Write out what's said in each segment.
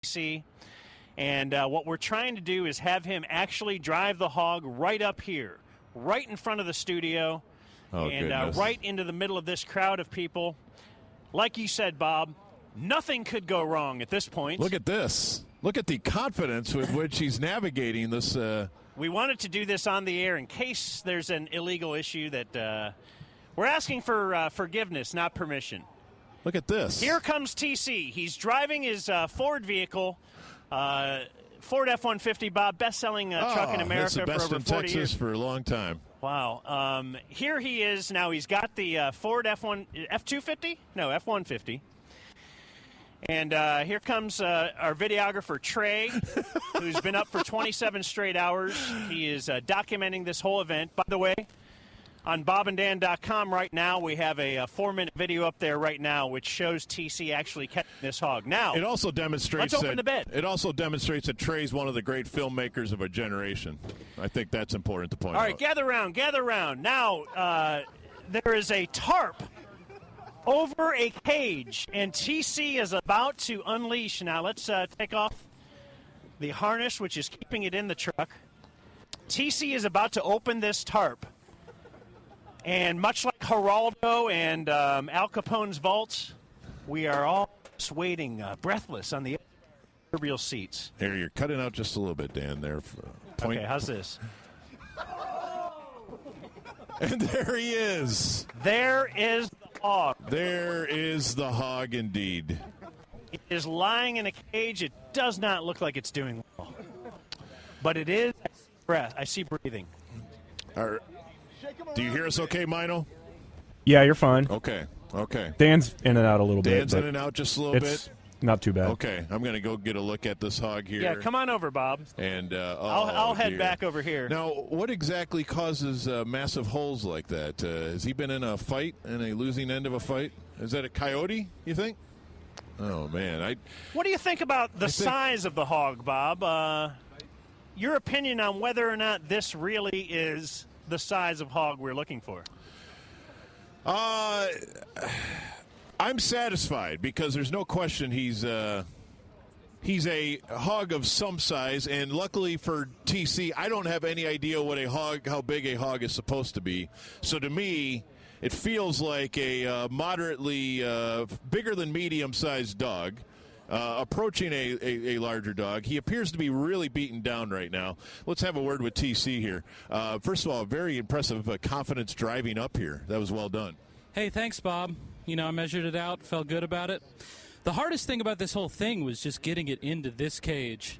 TC. And what we're trying to do is have him actually drive the hog right up here, right in front of the studio, and right into the middle of this crowd of people. Like you said, Bob, nothing could go wrong at this point. Look at this. Look at the confidence with which he's navigating this. We wanted to do this on the air in case there's an illegal issue that we're asking for forgiveness, not permission. Look at this. Here comes TC. He's driving his Ford vehicle, Ford F-150, Bob, best-selling truck in America for over 40 years. That's the best in Texas for a long time. Wow. Here he is. Now he's got the Ford F-250? No, F-150. And here comes our videographer, Trey, who's been up for 27 straight hours. He is documenting this whole event. By the way, on bobanddan.com right now, we have a 4-minute video up there right now which shows TC actually catching this hog. Now, it also demonstrates let's open the bed. It also demonstrates that Trey's one of the great filmmakers of a generation. I think that's important to point out. All right, gather around, gather around. Now, there is a tarp over a cage, and TC is about to unleash. Now, let's take off the harness, which is keeping it in the truck. TC is about to open this tarp. And much like Geraldo and Al Capone's vaults, we are all just waiting breathless on the real seats. Here, you're cutting out just a little bit, Dan, there. Okay, how's this? And there he is. There is the hog. There is the hog indeed. It is lying in a cage. It does not look like it's doing well. But it is breath. I see breathing. Do you hear us okay, Mino? Yeah, you're fine. Okay. Dan's in and out a little bit. Dan's in and out just a little bit? Not too bad. Okay, I'm going to go get a look at this hog here. Yeah, come on over, Bob. And I'll head back over here. Now, what exactly causes massive holes like that? Has he been in a fight, in a losing end of a fight? Is that a coyote, you think? Oh, man. What do you think about the size of the hog, Bob? Your opinion on whether or not this really is the size of hog we're looking for? I'm satisfied because there's no question he's a hog of some size, and luckily for TC, I don't have any idea how big a hog is supposed to be. So to me, it feels like a moderately bigger than medium-sized dog. Approaching a larger dog. He appears to be really beaten down right now. Let's have a word with TC here. First of all, very impressive confidence driving up here. That was well done. Hey, thanks, Bob. I measured it out, felt good about it. The hardest thing about this whole thing was just getting it into this cage.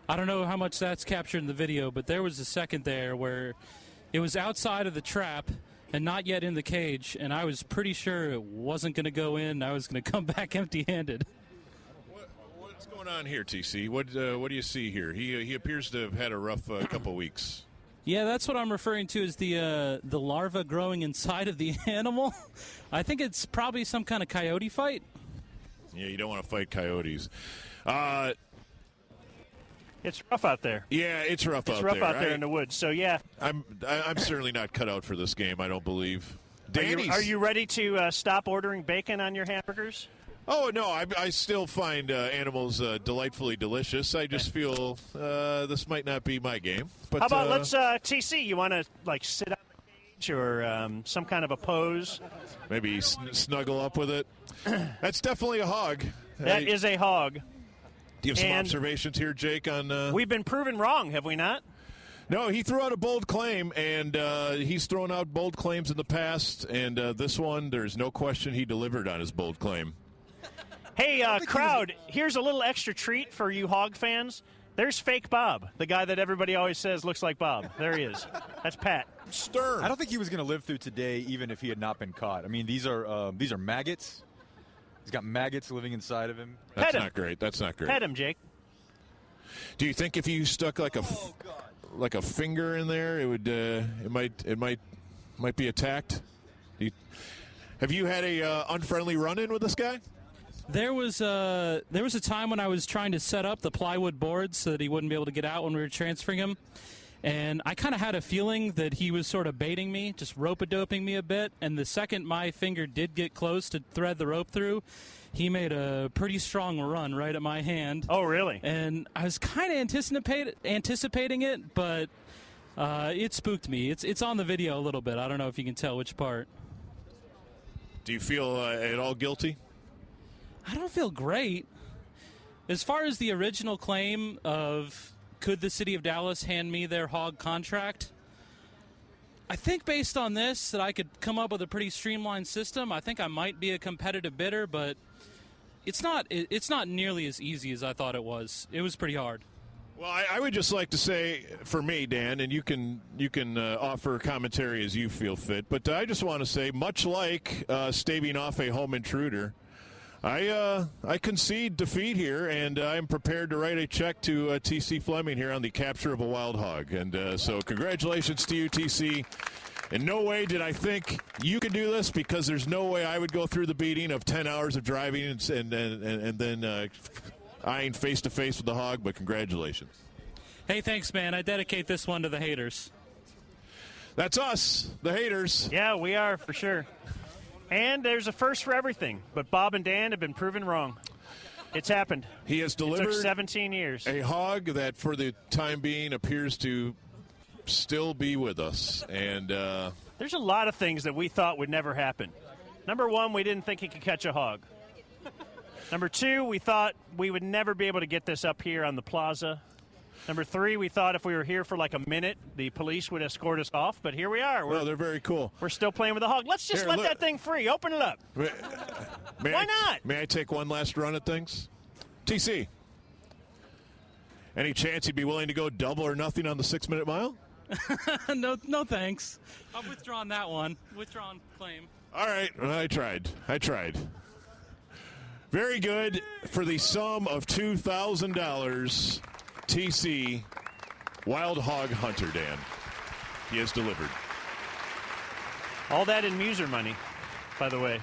I don't know how much that's captured in the video, but there was a second there where it was outside of the trap and not yet in the cage, and I was pretty sure it wasn't going to go in. I was going to come back empty-handed. What's going on here, TC? What do you see here? He appears to have had a rough couple weeks. Yeah, that's what I'm referring to as the larva growing inside of the animal. I think it's probably some kind of coyote fight. Yeah, you don't want to fight coyotes. It's rough out there. Yeah, it's rough out there. It's rough out there in the woods. So yeah, I'm certainly not cut out for this game. I don't believe. Are you ready to stop ordering bacon on your hamburgers? Oh, no, I still find animals delightfully delicious. I just feel this might not be my game. But, how about let's, TC, you want to, sit on the cage or some kind of a pose? Maybe snuggle up with it. That's definitely a hog. That is a hog. Do you have some observations here, Jake, on... We've been proven wrong, have we not? No, he threw out a bold claim, and he's thrown out bold claims in the past, and this one, there's no question he delivered on his bold claim. Hey, crowd, here's a little extra treat for you hog fans. There's fake Bob, the guy that everybody always says looks like Bob. There he is. That's Pat Stern. I don't think he was going to live through today even if he had not been caught. I mean, these are maggots. He's got maggots living inside of him. That's not great. That's not great. Pet him, Jake. Do you think if you stuck like a finger in there, it would it might be attacked? Have you had a unfriendly run-in with this guy? There was a time when I was trying to set up the plywood boards so that he wouldn't be able to get out when we were transferring him, And I kind of had a feeling that he was sort of baiting me, just rope-a-doping me a bit. And the second my finger did get close to thread the rope through, he made a pretty strong run right at my hand. Oh, really? And I was kind of anticipating it, but it spooked me. It's on the video a little bit. I don't know if you can tell which part. Do you feel at all guilty? I don't feel great. As far as the original claim of could the city of Dallas hand me their hog contract, I think based on this that I could come up with a pretty streamlined system. I think I might be a competitive bidder, but it's not nearly as easy as I thought it was. It was pretty hard. Well, I would just like to say, for me, Dan, and you can offer commentary as you feel fit, but I just want to say, much like staving off a home intruder, I concede defeat here, and I'm prepared to write a check to TC Fleming here on the capture of a wild hog. And so congratulations to you, TC. In no way did I think you could do this, because there's no way I would go through the beating of 10 hours of driving and then eyeing face-to-face with the hog, but congratulations. Hey, thanks, man. I dedicate this one to the haters. That's us, the haters. Yeah, we are, for sure. And there's a first for everything, but Bob and Dan have been proven wrong. It's happened. He has delivered it took 17 years. A hog that, for the time being, appears to still be with us. And there's a lot of things that we thought would never happen. Number one, we didn't think he could catch a hog. Number two, we thought we would never be able to get this up here on the plaza. Number three, we thought if we were here for like a minute, the police would escort us off. But here we are. Well, they're very cool. We're still playing with the hog. Let's just let that thing free. Open it up. Why not? May I take one last run at things? TC, any chance you'd be willing to go double or nothing on the 6-minute mile? No thanks. I'm withdrawing that one. Withdrawn claim. All right. Well, I tried. Very good. For the sum of $2,000, TC, Wild Hog Hunter, Dan. He has delivered. All that in Muser money, by the way.